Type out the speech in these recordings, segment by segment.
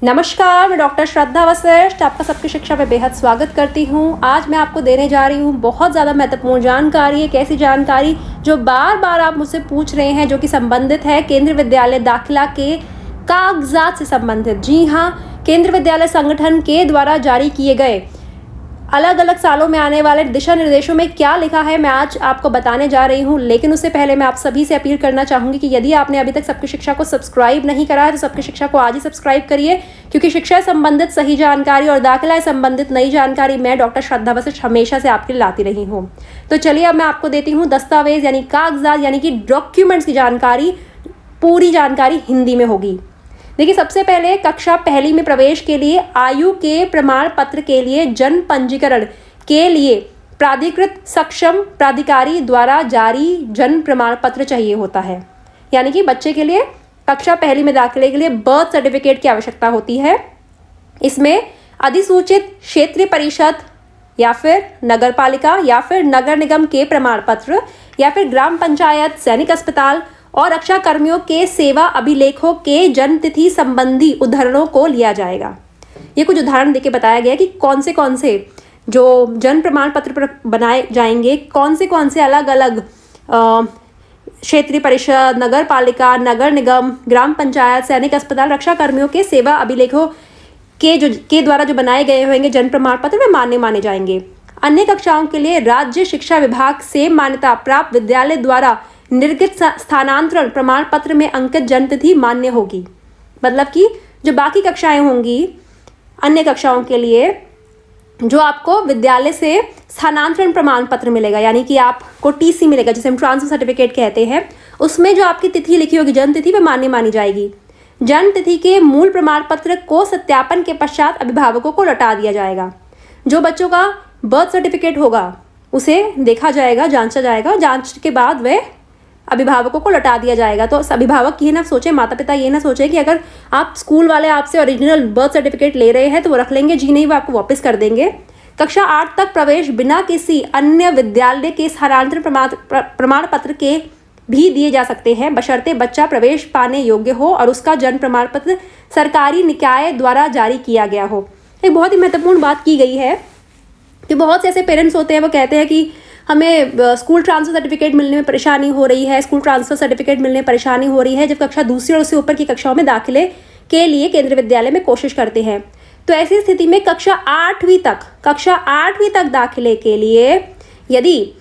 नमस्कार, मैं डॉक्टर श्रद्धा वशिष्ठ आपका सबकी शिक्षा में बेहद स्वागत करती हूँ। आज मैं आपको देने जा रही हूँ बहुत ज़्यादा महत्वपूर्ण जानकारी। एक ऐसी जानकारी जो बार बार आप मुझसे पूछ रहे हैं, जो कि संबंधित है केंद्रीय विद्यालय दाखिला के कागजात से संबंधित। जी हाँ, केंद्रीय विद्यालय संगठन के द्वारा जारी किए गए अलग अलग सालों में आने वाले दिशा निर्देशों में क्या लिखा है, मैं आज आपको बताने जा रही हूँ। लेकिन उससे पहले मैं आप सभी से अपील करना चाहूँगी कि यदि आपने अभी तक सबकी शिक्षा को सब्सक्राइब नहीं करा है तो सबकी शिक्षा को आज ही सब्सक्राइब करिए, क्योंकि शिक्षा संबंधित सही जानकारी और दाखिला संबंधित नई जानकारी मैं डॉक्टर श्रद्धा वशिष्ठ हमेशा से आपके लिए लाती रही हूँ। तो चलिए अब मैं आपको देती हूँ दस्तावेज यानी कागजात यानी कि डॉक्यूमेंट्स की जानकारी। पूरी जानकारी हिंदी में होगी। देखिए, सबसे पहले कक्षा पहली में प्रवेश के लिए आयु के प्रमाण पत्र के लिए जन्म पंजीकरण के लिए प्राधिकृत सक्षम प्राधिकारी द्वारा जारी जन्म प्रमाण पत्र चाहिए होता है। यानी कि बच्चे के लिए कक्षा पहली में दाखिले के लिए बर्थ सर्टिफिकेट की आवश्यकता होती है। इसमें अधिसूचित क्षेत्रीय परिषद या फिर नगर पालिका या फिर नगर निगम के प्रमाण पत्र या फिर ग्राम पंचायत, सैनिक अस्पताल और रक्षा कर्मियों के सेवा अभिलेखों के जन्म तिथि संबंधी उदाहरणों को लिया जाएगा। ये कुछ उदाहरण देके बताया गया कि कौन से जो जन्म प्रमाण पत्र बनाए जाएंगे, कौन से अलग अलग क्षेत्रीय परिषद, नगर पालिका, नगर निगम, ग्राम पंचायत, सैनिक अस्पताल, रक्षा कर्मियों के सेवा अभिलेखों के द्वारा जो बनाए गए होंगे जन्म प्रमाण पत्र वे मान्य माने जाएंगे। अन्य कक्षाओं के लिए राज्य शिक्षा विभाग से मान्यता प्राप्त विद्यालय द्वारा निर्गत स्थानांतरण प्रमाण पत्र में अंकित जन्म तिथि मान्य होगी। मतलब कि जो बाकी कक्षाएं होंगी, अन्य कक्षाओं के लिए जो आपको विद्यालय से स्थानांतरण प्रमाण पत्र मिलेगा, यानी कि आपको टीसी मिलेगा, जिसे हम ट्रांसफर सर्टिफिकेट कहते हैं, उसमें जो आपकी तिथि लिखी होगी जन्म तिथि वह मान्य मानी जाएगी। जन्म तिथि के मूल प्रमाण पत्र को सत्यापन के पश्चात अभिभावकों को लौटा दिया जाएगा। जो बच्चों का बर्थ सर्टिफिकेट होगा उसे देखा जाएगा, जांचा जाएगा, जांच के बाद वह अभिभावकों को लौटा दिया जाएगा। तो अभिभावक ये ना सोचे, माता पिता ये ना सोचे कि अगर आप स्कूल वाले आपसे ओरिजिनल बर्थ सर्टिफिकेट ले रहे हैं तो वो रख लेंगे। जी नहीं, वो आपको वापस कर देंगे। कक्षा 8 तक प्रवेश बिना किसी अन्य विद्यालय के स्थानांतरण प्रमाण पत्र के भी दिए जा सकते हैं, बशर्ते बच्चा प्रवेश पाने योग्य हो और उसका जन्म प्रमाण पत्र सरकारी निकाय द्वारा जारी किया गया हो। एक बहुत ही महत्वपूर्ण बात की गई है कि बहुत से ऐसे पेरेंट्स होते हैं, वो कहते हैं कि हमें स्कूल ट्रांसफर सर्टिफिकेट मिलने में परेशानी हो रही है, स्कूल ट्रांसफर सर्टिफिकेट मिलने में परेशानी हो रही है जब कक्षा दूसरी और उससे ऊपर की कक्षाओं में दाखिले के लिए केंद्रीय विद्यालय में कोशिश करते हैं। तो ऐसी स्थिति में कक्षा 8वीं तक दाखिले के लिए यदि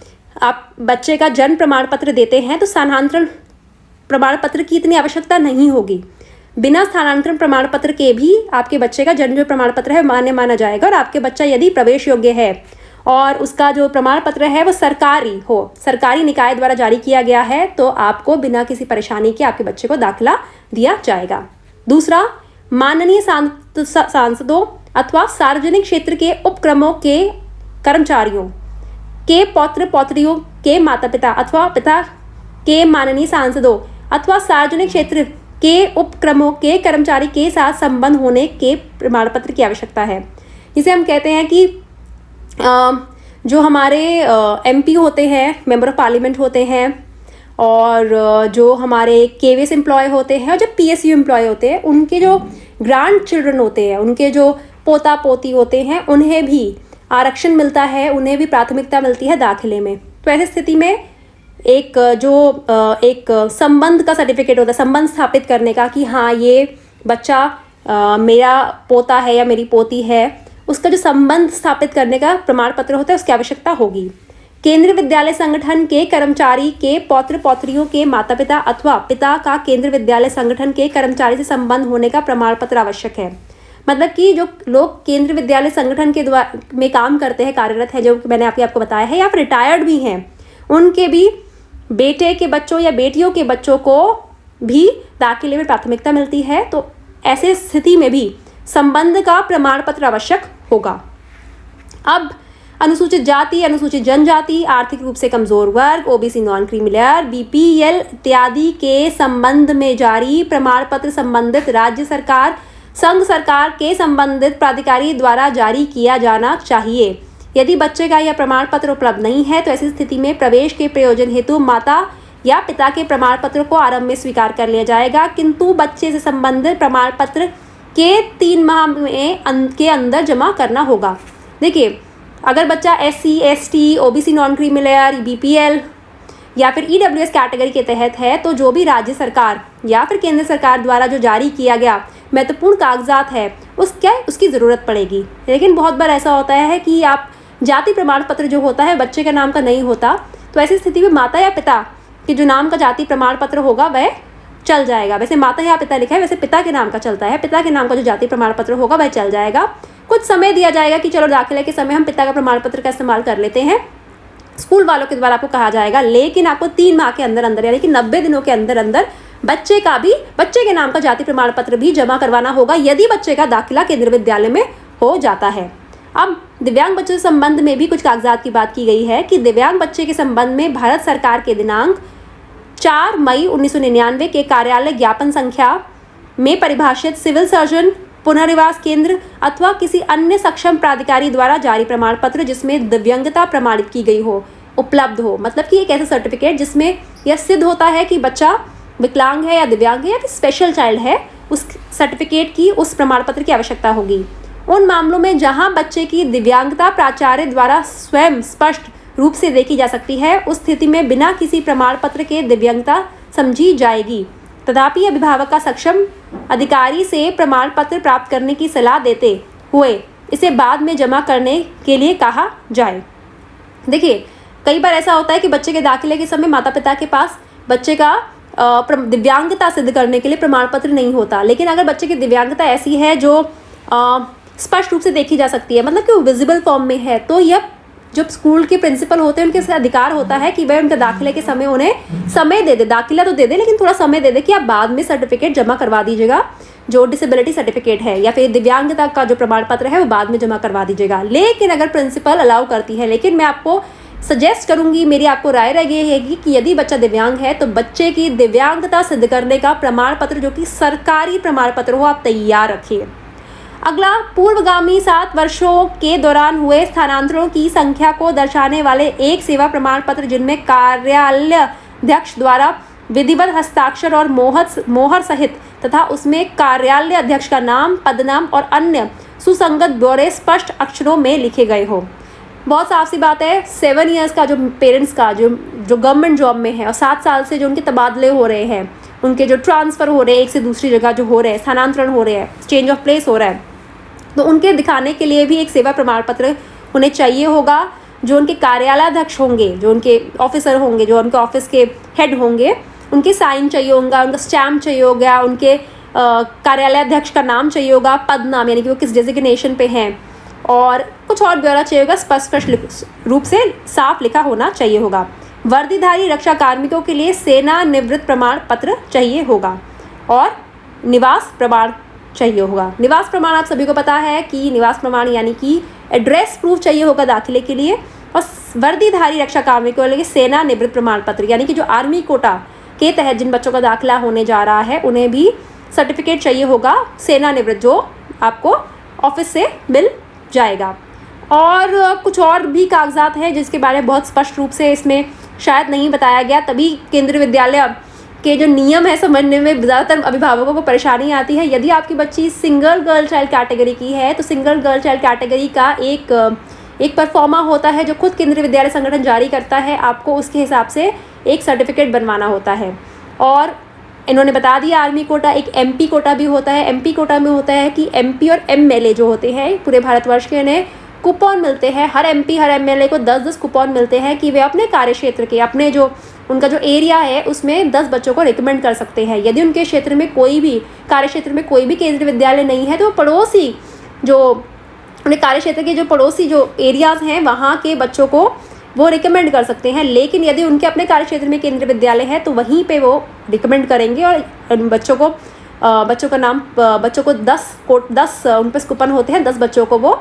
आप बच्चे का जन्म प्रमाण पत्र देते हैं तो स्थानांतरण प्रमाण पत्र की इतनी आवश्यकता नहीं होगी। बिना स्थानांतरण प्रमाण पत्र के भी आपके बच्चे का जन्म जो प्रमाण पत्र है मान्य माना जाएगा। और आपके बच्चा यदि प्रवेश योग्य है और उसका जो प्रमाण पत्र है वो सरकारी निकाय द्वारा जारी किया गया है, तो आपको बिना किसी परेशानी के आपके बच्चे को दाखिला दिया जाएगा। दूसरा, माननीय सांसदों अथवा सार्वजनिक क्षेत्र के उपक्रमों के कर्मचारियों के पौत्र पौत्रियों के माता पिता अथवा पिता के माननीय सांसदों अथवा सार्वजनिक क्षेत्र के उपक्रमों के कर्मचारी के साथ संबंध होने के प्रमाण पत्र की आवश्यकता है। जिसे हम कहते हैं कि जो हमारे एमपी होते हैं, मेंबर ऑफ पार्लियामेंट होते हैं, और जो हमारे केवीएस एम्प्लॉय होते हैं और जो पीएसयू एम्प्लॉय होते हैं, उनके जो ग्रैंड चिल्ड्रन होते हैं, उनके जो पोता पोती होते हैं, उन्हें भी आरक्षण मिलता है, उन्हें भी प्राथमिकता मिलती है दाखिले में। तो ऐसी स्थिति में एक संबंध का सर्टिफिकेट होता है, संबंध स्थापित करने का कि हाँ ये बच्चा मेरा पोता है या मेरी पोती है, उसका जो संबंध स्थापित करने का प्रमाण पत्र होता है उसकी आवश्यकता होगी। केंद्रीय विद्यालय संगठन के कर्मचारी के पौत्र पौत्रियों के माता पिता अथवा पिता का केंद्रीय विद्यालय संगठन के कर्मचारी से संबंध होने का प्रमाण पत्र आवश्यक है। मतलब कि जो लोग केंद्रीय विद्यालय संगठन के द्वारा में काम करते हैं, कार्यरत है, जो मैंने आपको बताया है, या फिर रिटायर्ड भी हैं, उनके भी बेटे के बच्चों या बेटियों के बच्चों को भी दाखिले में प्राथमिकता मिलती है। तो ऐसे स्थिति में भी संबंध का प्रमाण पत्र आवश्यक होगा। अब अनुसूचित जाति, अनुसूचित जनजाति, आर्थिक रूप से कमजोर वर्ग, OBC, non creamy layer, BPL इत्यादि के संबंध में जारी प्रमाण पत्र संबंधित राज्य सरकार, संघ सरकार के संबंधित प्राधिकारी द्वारा जारी किया जाना चाहिए। यदि बच्चे का यह प्रमाण पत्र उपलब्ध नहीं है तो ऐसी स्थिति में प्रवेश के प्रयोजन हेतु माता या पिता के प्रमाण पत्र को आरंभ में स्वीकार कर लिया जाएगा, किंतु बच्चे से संबंधित प्रमाण पत्र के 3 माह के अंदर जमा करना होगा। देखिए, अगर बच्चा SC, ST, OBC non creamy layer, BPL या फिर EWS कैटेगरी के तहत है, तो जो भी राज्य सरकार या फिर केंद्र सरकार द्वारा जो जारी किया गया महत्वपूर्ण कागजात है उसकी ज़रूरत पड़ेगी। लेकिन बहुत बार ऐसा होता है कि आप जाति प्रमाण पत्र जो होता है बच्चे के नाम का नहीं होता, तो ऐसी स्थिति में माता या पिता के जो नाम का जाति प्रमाण पत्र होगा वह चल जाएगा। वैसे माता या पिता लिखा है, वैसे पिता के नाम का चलता है, पिता के नाम का जो जाति प्रमाण पत्र होगा वह चल जाएगा। कुछ समय दिया जाएगा कि चलो दाखिले के समय हम पिता का प्रमाण पत्र का इस्तेमाल कर लेते हैं, स्कूल वालों के द्वारा आपको कहा जाएगा। लेकिन आपको 3 माह के अंदर अंदर यानी कि 90 दिनों के अंदर अंदर बच्चे के नाम का जाति प्रमाण पत्र भी जमा करवाना होगा, यदि बच्चे का दाखिला केंद्रीय विद्यालय में हो जाता है। अब दिव्यांग बच्चों के संबंध में भी कुछ कागजात की बात की गई है कि दिव्यांग बच्चे के संबंध में भारत सरकार के दिनांक 4 मई 1999 के कार्यालय ज्ञापन संख्या में परिभाषित सिविल सर्जन, पुनर्वास केंद्र अथवा किसी अन्य सक्षम प्राधिकारी द्वारा जारी प्रमाण पत्र जिसमें दिव्यांगता प्रमाणित की गई हो उपलब्ध हो। मतलब कि एक ऐसा सर्टिफिकेट जिसमें यह सिद्ध होता है कि बच्चा विकलांग है या दिव्यांग है या फिर स्पेशल चाइल्ड है, उस सर्टिफिकेट की, उस प्रमाण पत्र की आवश्यकता होगी। उन मामलों में जहां बच्चे की दिव्यांगता प्राचार्य द्वारा स्वयं स्पष्ट रूप से देखी जा सकती है, उस स्थिति में बिना किसी प्रमाण पत्र के दिव्यांगता समझी जाएगी। तथापि अभिभावक का सक्षम अधिकारी से प्रमाण पत्र प्राप्त करने की सलाह देते हुए इसे बाद में जमा करने के लिए कहा जाए। देखिए, कई बार ऐसा होता है कि बच्चे के दाखिले के समय माता पिता के पास बच्चे का दिव्यांगता सिद्ध करने के लिए प्रमाण पत्र नहीं होता। लेकिन अगर बच्चे की दिव्यांगता ऐसी है जो स्पष्ट रूप से देखी जा सकती है, मतलब कि वो विजिबल फॉर्म में है, तो यह जब स्कूल के प्रिंसिपल होते हैं उनके से अधिकार होता है कि वह उनके दाखिले के समय उन्हें समय दे दे, दाखिला तो दे दे लेकिन थोड़ा समय दे दे कि आप बाद में सर्टिफिकेट जमा करवा दीजिएगा, जो डिसेबिलिटी सर्टिफिकेट है या फिर दिव्यांगता का जो प्रमाण पत्र है वो बाद में जमा करवा दीजिएगा। लेकिन अगर प्रिंसिपल अलाउ करती है, लेकिन मैं आपको सजेस्ट करूंगी, मेरी आपको राय रहेगी कि यदि बच्चा दिव्यांग है तो बच्चे की दिव्यांगता सिद्ध करने का प्रमाण पत्र जो कि सरकारी प्रमाण पत्र हो आप तैयार रखिए। अगला, पूर्वगामी 7 वर्षों के दौरान हुए स्थानांतरों की संख्या को दर्शाने वाले एक सेवा प्रमाण पत्र जिनमें कार्यालयाध्यक्ष द्वारा विधिवत हस्ताक्षर और मोहर सहित तथा उसमें कार्यालय अध्यक्ष का नाम, पदनाम और अन्य सुसंगत ब्यौरे स्पष्ट अक्षरों में लिखे गए हो। बहुत साफ सी बात है, 7 ईयर्स का जो पेरेंट्स का जो गवर्नमेंट जॉब में है और 7 साल से जो उनके तबादले हो रहे हैं, उनके जो ट्रांसफ़र हो रहे हैं एक से दूसरी जगह जो हो रहे हैं, स्थानांतरण हो रहे हैं, चेंज ऑफ प्लेस हो रहा है, तो उनके दिखाने के लिए भी एक सेवा प्रमाण पत्र उन्हें चाहिए होगा। जो उनके कार्यालयाध्यक्ष होंगे, जो उनके ऑफिसर होंगे, जो उनके ऑफिस के हेड होंगे, उनके साइन चाहिए होगा, उनका स्टैम्प चाहिए होगा, उनके कार्यालयाध्यक्ष का नाम चाहिए होगा, पद नाम यानी कि वो किस डेजिग्नेशन पे हैं, और कुछ और ब्यौरा चाहिए होगा, स्पष्ट रूप से साफ लिखा होना चाहिए होगा। वर्दीधारी रक्षा कार्मिकों के लिए सेना निवृत्त प्रमाण पत्र चाहिए होगा और निवास प्रमाण चाहिए होगा। निवास प्रमाण आप सभी को पता है कि निवास प्रमाण यानी कि एड्रेस प्रूफ चाहिए होगा दाखिले के लिए। और वर्दीधारी रक्षा कार्मिकों के लिए सेना निवृत्त प्रमाण पत्र यानी कि जो आर्मी कोटा के तहत जिन बच्चों का दाखिला होने जा रहा है उन्हें भी सर्टिफिकेट चाहिए होगा सेना निवृत्त, जो आपको ऑफिस से मिल जाएगा। और कुछ और भी कागजात हैं जिसके बारे में बहुत स्पष्ट रूप से इसमें शायद नहीं बताया गया, तभी केंद्रीय विद्यालय के जो नियम है समझने में ज़्यादातर अभिभावकों को परेशानी आती है। यदि आपकी बच्ची सिंगल गर्ल चाइल्ड कैटेगरी की है तो सिंगल गर्ल चाइल्ड कैटेगरी का एक परफॉर्मा होता है जो खुद केंद्रीय विद्यालय संगठन जारी करता है, आपको उसके हिसाब से एक सर्टिफिकेट बनवाना होता है। और इन्होंने बता दिया आर्मी कोटा, एक एमपी कोटा भी होता है। एमपी कोटा में होता है कि एमपी और एमएलए जो होते हैं पूरे भारतवर्ष के, इन्हें कूपन मिलते हैं। हर एमपी हर एमएलए को 10-10 कूपन मिलते हैं कि वे अपने कार्यक्षेत्र के, अपने जो उनका जो एरिया है उसमें 10 बच्चों को रिकमेंड कर सकते हैं। यदि उनके क्षेत्र में कोई भी कार्यक्षेत्र में कोई भी केंद्रीय विद्यालय नहीं है तो वो पड़ोसी जो उनके कार्यक्षेत्र के जो पड़ोसी जो एरियाज़ हैं वहाँ के बच्चों को वो रिकमेंड कर सकते हैं। लेकिन यदि उनके अपने कार्यक्षेत्र में केंद्रीय विद्यालय है तो वहीं पे वो रिकमेंड करेंगे और बच्चों का नाम, बच्चों को 10 उन पर कूपन होते हैं, 10 बच्चों को वो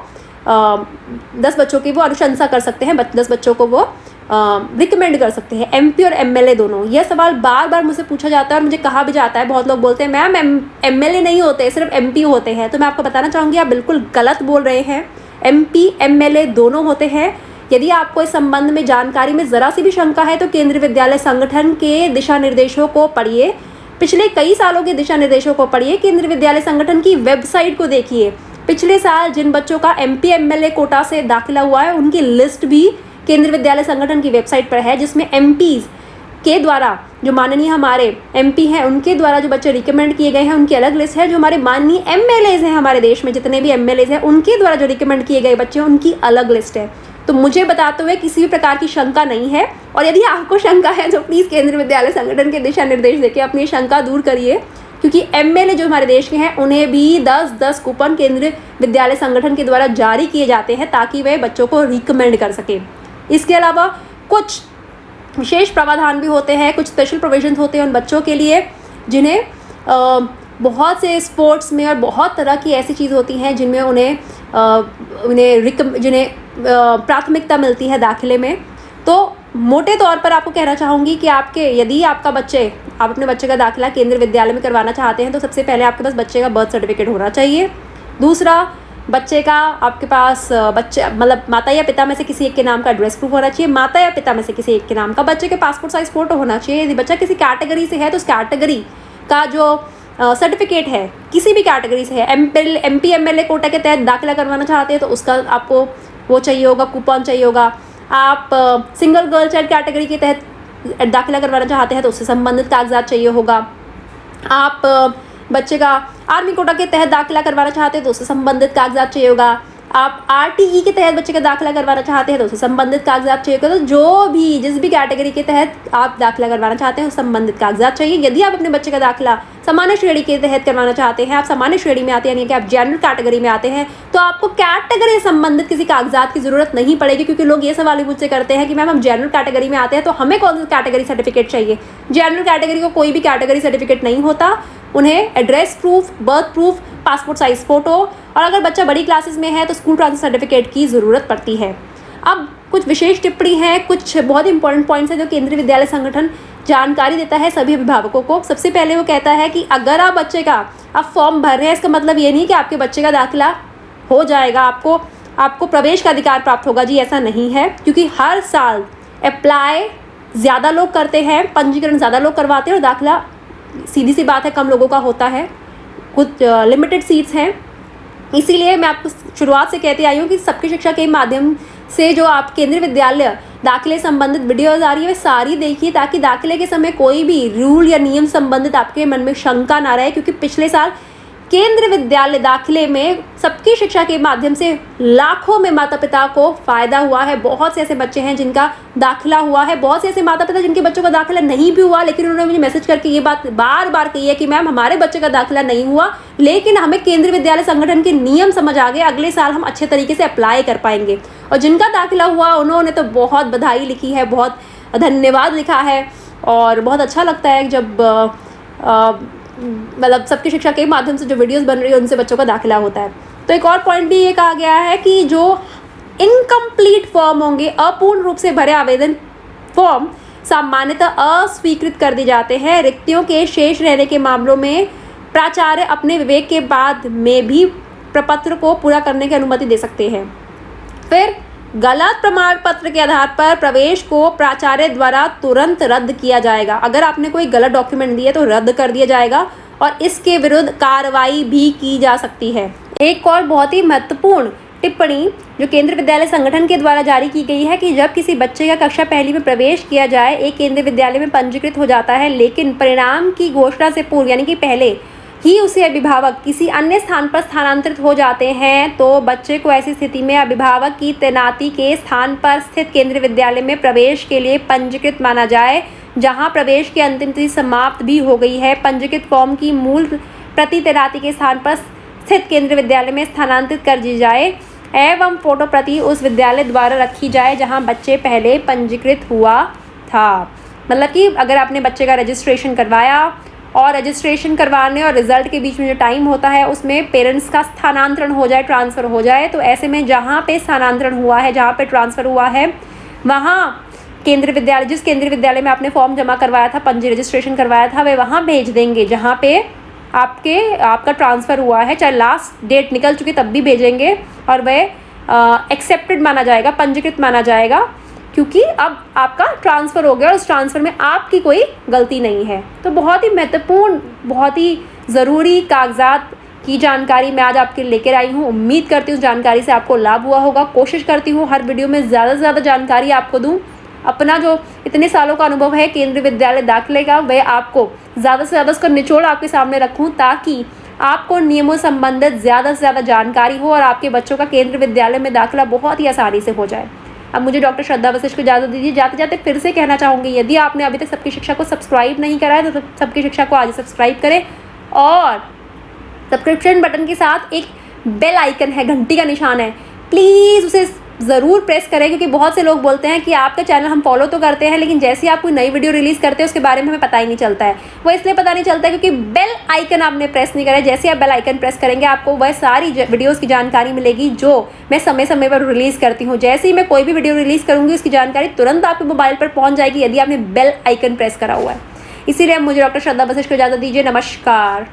10 बच्चों की वो अनुशंसा कर सकते हैं, 10 बच्चों को वो रिकमेंड कर सकते हैं, एमपी और एमएलए दोनों। यह सवाल बार बार मुझसे पूछा जाता है और मुझे कहा भी जाता है, बहुत लोग बोलते हैं मैम एमएलए नहीं होते, सिर्फ एमपी होते हैं। तो मैं आपको बताना चाहूँगी आप बिल्कुल गलत बोल रहे हैं, एमपी एमएलए दोनों होते हैं। यदि आपको इस संबंध में जानकारी में ज़रा सी भी शंका है तो केंद्रीय विद्यालय संगठन के दिशा निर्देशों को पढ़िए। पिछले कई सालों के दिशा निर्देशों को पढ़िए, केंद्रीय विद्यालय संगठन की वेबसाइट को देखिए। पिछले साल जिन बच्चों का MP MLA कोटा से दाखिला हुआ है उनकी लिस्ट भी केंद्रीय विद्यालय संगठन की वेबसाइट पर है, जिसमें MPs के द्वारा जो माननीय हमारे MP हैं उनके द्वारा जो बच्चे रिकमेंड किए गए हैं उनकी अलग लिस्ट है। जो हमारे माननीय MLAs हैं, हमारे देश में जितने भी MLAs हैं उनके द्वारा जो रिकमेंड किए गए बच्चे हैं उनकी अलग लिस्ट है। तो मुझे बताते हुए किसी भी प्रकार की शंका नहीं है, और यदि आपको शंका है तो प्लीज़ केंद्रीय विद्यालय संगठन के दिशा निर्देश देके अपनी शंका दूर करिए, क्योंकि MLA जो हमारे देश के हैं उन्हें भी 10-10 कूपन केंद्रीय विद्यालय संगठन के द्वारा जारी किए जाते हैं ताकि वे बच्चों को रिकमेंड कर सकें। इसके अलावा कुछ विशेष प्रावधान भी होते हैं, कुछ स्पेशल प्रोविजंस होते हैं उन बच्चों के लिए जिन्हें बहुत से स्पोर्ट्स में और बहुत तरह की ऐसी चीज़ होती हैं जिनमें उन्हें प्राथमिकता मिलती है दाखिले में। तो मोटे तौर पर आपको कहना चाहूँगी कि यदि आप अपने बच्चे का दाखिला केंद्रीय विद्यालय में करवाना चाहते हैं तो सबसे पहले आपके पास बच्चे का बर्थ सर्टिफिकेट होना चाहिए। दूसरा, बच्चे का आपके पास माता या पिता में से किसी एक के नाम का एड्रेस प्रूफ होना चाहिए, माता या पिता में से किसी एक के नाम का। बच्चे के पासपोर्ट साइज फ़ोटो होना चाहिए। यदि बच्चा किसी कैटेगरी से है तो उस कैटेगरी का जो सर्टिफिकेट है, किसी भी कैटेगरी से है, MP MLA कोटा के तहत दाखिला करवाना चाहते हैं तो उसका आपको वो चाहिए होगा, कूपन चाहिए होगा। आप सिंगल गर्ल चाइल्ड कैटेगरी के तहत दाखिला करवाना चाहते हैं तो उससे संबंधित कागजात चाहिए होगा। आप बच्चे का आर्मी कोटा के तहत दाखिला करवाना चाहते हैं तो उससे संबंधित कागजात चाहिए होगा। आप RTE के तहत बच्चे का दाखिला करवाना चाहते हैं तो उससे संबंधित कागजात चाहिए होगा। तो जिस भी कैटेगरी के तहत आप दाखिला करवाना चाहते हैं उस संबंधित कागजात चाहिए। यदि आप अपने बच्चे का दाखिला सामान्य श्रेणी के तहत करवाना चाहते हैं, आप सामान्य श्रेणी में आते हैं यानी कि आप जनरल कैटेगरी में आते हैं, तो आपको कैटेगरी से संबंधित किसी कागजात की ज़रूरत नहीं पड़ेगी। क्योंकि लोग ये सवाल भी मुझसे करते हैं कि मैम हम जनरल कैटेगरी में आते हैं तो हमें कौन सा कैटेगरी सर्टिफिकेट चाहिए। जनरल कैटेगरी को कोई भी कैटेगरी सर्टिफिकेट नहीं होता, उन्हें address proof, birth proof, passport size photo, और अगर बच्चा बड़ी क्लासेस में है तो स्कूल ट्रांसफर सर्टिफिकेट की ज़रूरत पड़ती है। अब कुछ विशेष टिप्पणी है, कुछ बहुत इंपॉर्टेंट पॉइंट्स हैं जो केंद्रीय विद्यालय संगठन जानकारी देता है सभी अभिभावकों को। सबसे पहले वो कहता है कि अगर आप बच्चे का फॉर्म भर रहे हैं, इसका मतलब ये नहीं कि आपके बच्चे का दाखिला हो जाएगा, आपको प्रवेश का अधिकार प्राप्त होगा। जी ऐसा नहीं है, क्योंकि हर साल अप्लाई ज़्यादा लोग करते हैं, पंजीकरण ज़्यादा लोग करवाते हैं और दाखिला सीधी सी बात है कम लोगों का होता है, कुछ लिमिटेड सीट्स हैं। इसीलिए मैं आपको शुरुआत से कहती आई हूँ कि सबकी शिक्षा के माध्यम से जो आप केंद्रीय विद्यालय दाखिले संबंधित वीडियोज़ आ रही है वे सारी देखिए, ताकि दाखिले के समय कोई भी रूल या नियम संबंधित आपके मन में शंका ना रहे। क्योंकि पिछले साल केंद्रीय विद्यालय दाखिले में सबकी शिक्षा के माध्यम से लाखों में माता पिता को फ़ायदा हुआ है। बहुत से ऐसे बच्चे हैं जिनका दाखिला हुआ है, बहुत से ऐसे माता पिता जिनके बच्चों का दाखिला नहीं भी हुआ, लेकिन उन्होंने मुझे मैसेज करके ये बात बार बार कही है कि मैम हमारे बच्चे का दाखिला नहीं हुआ, लेकिन हमें केंद्रीय विद्यालय संगठन के नियम समझ आ गए, अगले साल हम अच्छे तरीके से अप्लाई कर पाएंगे। और जिनका दाखिला हुआ उन्होंने तो बहुत बधाई लिखी है, बहुत धन्यवाद लिखा है, और बहुत अच्छा लगता है जब सबकी शिक्षा के माध्यम से जो वीडियोस बन रही है उनसे बच्चों का दाखिला होता है। तो एक और पॉइंट भी ये कहा गया है कि जो इनकम्प्लीट फॉर्म होंगे, अपूर्ण रूप से भरे आवेदन फॉर्म सामान्यतः अस्वीकृत कर दिए जाते हैं। रिक्तियों के शेष रहने के मामलों में प्राचार्य अपने विवेक के बाद में भी प्रपत्र को पूरा करने की अनुमति दे सकते हैं। फिर गलत प्रमाण पत्र के आधार पर प्रवेश को प्राचार्य द्वारा तुरंत रद्द किया जाएगा। अगर आपने कोई गलत डॉक्यूमेंट दिए तो रद्द कर दिया जाएगा और इसके विरुद्ध कार्रवाई भी की जा सकती है। एक और बहुत ही महत्वपूर्ण टिप्पणी जो केंद्रीय विद्यालय संगठन के द्वारा जारी की गई है कि जब किसी बच्चे का कक्षा पहली में प्रवेश किया जाए, एक केंद्रीय विद्यालय में पंजीकृत हो जाता है, लेकिन परिणाम की घोषणा से पूर्व यानी कि पहले ही उसे अभिभावक किसी अन्य स्थान पर स्थानांतरित हो जाते हैं, तो बच्चे को ऐसी स्थिति में अभिभावक की तैनाती के स्थान पर स्थित केंद्रीय विद्यालय में प्रवेश के लिए पंजीकृत माना जाए, जहां प्रवेश की अंतिम तिथि समाप्त भी हो गई है। पंजीकृत फॉर्म की मूल प्रति तैनाती के स्थान पर स्थित केंद्रीय विद्यालय में स्थानांतरित कर दी जाए एवं फोटो प्रति उस विद्यालय द्वारा रखी जाए जहाँ बच्चे पहले पंजीकृत हुआ था। मतलब कि अगर आपने बच्चे का रजिस्ट्रेशन करवाया और रजिस्ट्रेशन करवाने और रिज़ल्ट के बीच में जो टाइम होता है उसमें पेरेंट्स का स्थानांतरण हो जाए, ट्रांसफ़र हो जाए, तो ऐसे में जहाँ पे स्थानांतरण हुआ है, जहाँ पे ट्रांसफ़र हुआ है, वहाँ जिस केंद्रीय विद्यालय में आपने फॉर्म जमा करवाया था, रजिस्ट्रेशन करवाया था, वे वहाँ भेज देंगे जहाँ पे आपका ट्रांसफ़र हुआ है। चाहे लास्ट डेट निकल चुकी तब भी भेजेंगे और वह एक्सेप्टेड माना जाएगा, पंजीकृत माना जाएगा, क्योंकि अब आपका ट्रांसफ़र हो गया और उस ट्रांसफ़र में आपकी कोई गलती नहीं है। तो बहुत ही महत्वपूर्ण, बहुत ही ज़रूरी कागजात की जानकारी मैं आज आपके लेकर आई हूँ। उम्मीद करती हूँ जानकारी से आपको लाभ हुआ होगा। कोशिश करती हूँ हर वीडियो में ज़्यादा से ज़्यादा जानकारी आपको दूँ। अपना जो इतने सालों का अनुभव है केंद्रीय विद्यालय दाखिले का, वह आपको ज़्यादा से ज़्यादा उसका निचोड़ आपके सामने रखूँ, ताकि आपको नियमों संबंधित ज़्यादा से ज़्यादा जानकारी हो और आपके बच्चों का केंद्रीय विद्यालय में दाखिला बहुत ही आसानी से हो जाए। अब मुझे डॉक्टर श्रद्धा वशिष्ठ को इजाज़त दीजिए। जाते जाते फिर से कहना चाहूँगी, यदि आपने अभी तक सबकी शिक्षा को सब्सक्राइब नहीं करा है तो सबकी शिक्षा को आज सब्सक्राइब करें, और सब्सक्रिप्शन बटन के साथ एक बेल आइकन है, घंटी का निशान है, प्लीज़ उसे ज़रूर प्रेस करें, क्योंकि बहुत से लोग बोलते हैं कि आपका चैनल हम फॉलो तो करते हैं लेकिन जैसे ही आप कोई नई वीडियो रिलीज़ करते हैं उसके बारे में हमें पता ही नहीं चलता है। वो इसलिए पता नहीं चलता है क्योंकि बेल आइकन आपने प्रेस नहीं करा। जैसे आप बेल आइकन प्रेस करेंगे आपको वह सारी वीडियोज़ की जानकारी मिलेगी जो मैं समय समय पर रिलीज़ करती हूँ। जैसे ही मैं कोई भी वीडियो रिलीज़ करूँगी उसकी जानकारी तुरंत आपके मोबाइल पर पहुँच जाएगी, यदि आपने बेल आइकन प्रेस करा हुआ है। इसीलिए अब मुझे डॉक्टर श्रद्धा वशिष्ठ को इजाज़त दीजिए। नमस्कार।